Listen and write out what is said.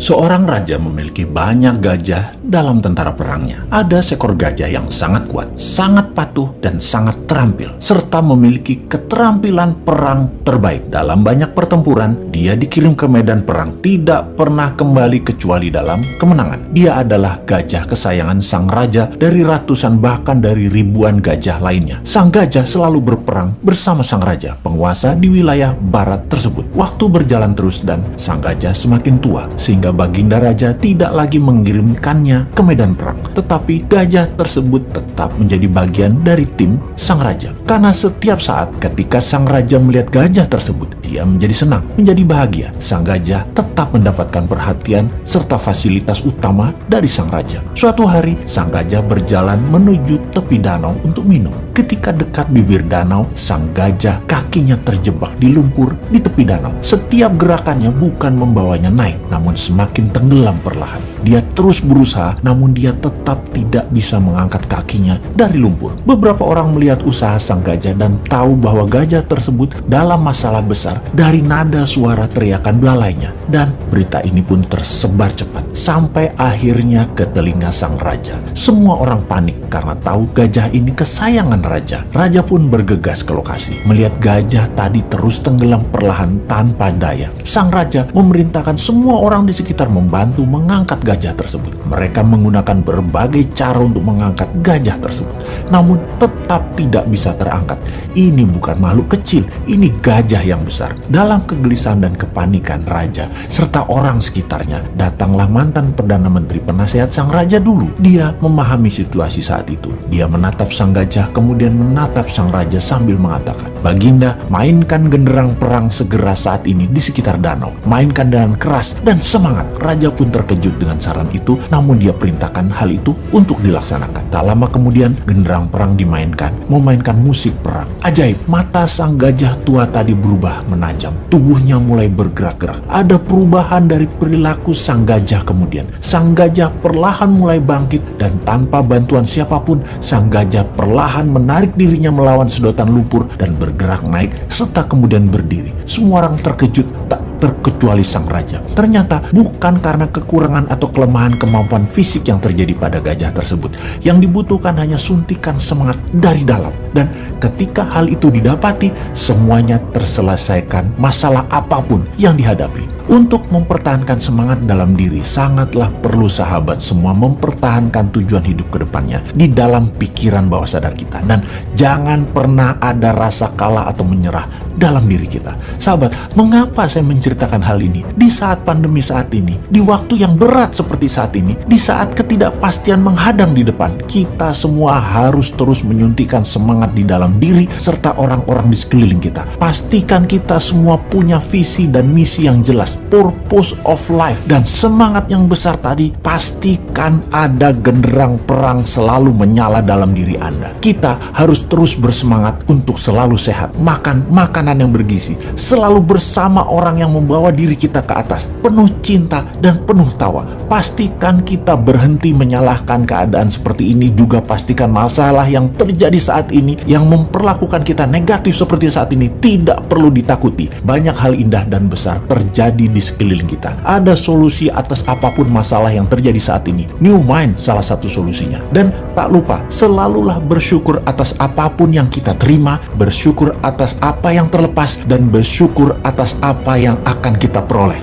Seorang raja memiliki banyak gajah dalam tentara perangnya. Ada seekor gajah yang sangat kuat, sangat patuh, dan sangat terampil, serta memiliki keterampilan perang terbaik. Dalam banyak pertempuran, dia dikirim ke medan perang, tidak pernah kembali kecuali dalam kemenangan. Dia adalah gajah kesayangan sang raja dari ratusan bahkan dari ribuan gajah lainnya. Sang gajah selalu berperang bersama sang raja, penguasa di wilayah barat tersebut. Waktu berjalan terus dan sang gajah semakin tua, sehingga Baginda Raja tidak lagi mengirimkannya ke medan perang. Tetapi gajah tersebut tetap menjadi bagian dari tim sang raja. Karena setiap saat ketika sang raja melihat gajah tersebut, dia menjadi senang, menjadi bahagia. Sang gajah tetap mendapatkan perhatian serta fasilitas utama dari sang raja. Suatu hari, sang gajah berjalan menuju tepi danau untuk minum. Ketika dekat bibir danau, sang gajah kakinya terjebak di lumpur di tepi danau. Setiap gerakannya bukan membawanya naik, namun semakin tenggelam perlahan. Dia terus berusaha, namun dia tetap tidak bisa mengangkat kakinya dari lumpur. Beberapa orang melihat usaha sang gajah dan tahu bahwa gajah tersebut dalam masalah besar dari nada suara teriakan belalainya. Dan berita ini pun tersebar cepat sampai akhirnya ke telinga sang raja. Semua orang panik karena tahu gajah ini kesayangan raja. Raja pun bergegas ke lokasi. Melihat gajah tadi terus tenggelam perlahan tanpa daya, sang raja memerintahkan semua orang di sekitar membantu mengangkat gajah tersebut. Mereka menggunakan berbagai cara untuk mengangkat gajah tersebut, namun tetap tidak bisa terangkat. Ini bukan makhluk kecil, ini gajah yang besar. Dalam kegelisahan dan kepanikan raja serta orang sekitarnya, datanglah mantan Perdana Menteri penasehat sang raja dulu. Dia memahami situasi saat itu. Dia menatap sang gajah, kemudian menatap sang raja sambil mengatakan, "Baginda, mainkan genderang perang segera saat ini di sekitar danau. Mainkan dengan keras dan semangat." Raja pun terkejut dengan saran itu, namun dia perintahkan hal itu untuk dilaksanakan. Tak lama kemudian, genderang perang dimainkan, memainkan musik perang. Ajaib, mata sang gajah tua tadi berubah menajam. Tubuhnya mulai bergerak-gerak. Ada perubahan dari perilaku sang gajah kemudian. Sang gajah perlahan mulai bangkit dan tanpa bantuan siapapun, sang gajah perlahan menarik dirinya melawan sedotan lumpur dan bergerak naik serta kemudian berdiri. Semua orang terkejut, tak terkecuali sang raja. Ternyata bukan karena kekurangan atau kelemahan kemampuan fisik yang terjadi pada gajah tersebut. Yang dibutuhkan hanya suntikan semangat dari dalam. Dan ketika hal itu didapati, semuanya terselesaikan masalah apapun yang dihadapi. Untuk mempertahankan semangat dalam diri, sangatlah perlu sahabat semua mempertahankan tujuan hidup ke depannya di dalam pikiran bawah sadar kita. Dan jangan pernah ada rasa kalah atau menyerah dalam diri kita. Sahabat, mengapa saya menceritakan hal ini? Di saat pandemi saat ini, di waktu yang berat seperti saat ini, di saat ketidakpastian menghadang di depan, kita semua harus terus menyuntikkan semangat di dalam diri serta orang-orang di sekeliling kita. Pastikan kita semua punya visi dan misi yang jelas, purpose of life, dan semangat yang besar tadi. Pastikan ada genderang perang selalu menyala dalam diri Anda. Kita harus terus bersemangat untuk selalu sehat, makan makanan yang bergizi, selalu bersama orang yang membawa diri kita ke atas, penuh cinta dan penuh tawa. Pastikan kita berhenti menyalahkan keadaan seperti ini. Juga pastikan masalah yang terjadi saat ini yang memperlakukan kita negatif seperti saat ini tidak perlu ditakuti. Banyak hal indah dan besar terjadi di sekeliling kita. Ada solusi atas apapun masalah yang terjadi saat ini. New Mind salah satu solusinya. Dan tak lupa, selalulah bersyukur atas apapun yang kita terima, bersyukur atas apa yang terlepas, dan bersyukur atas apa yang akan kita peroleh.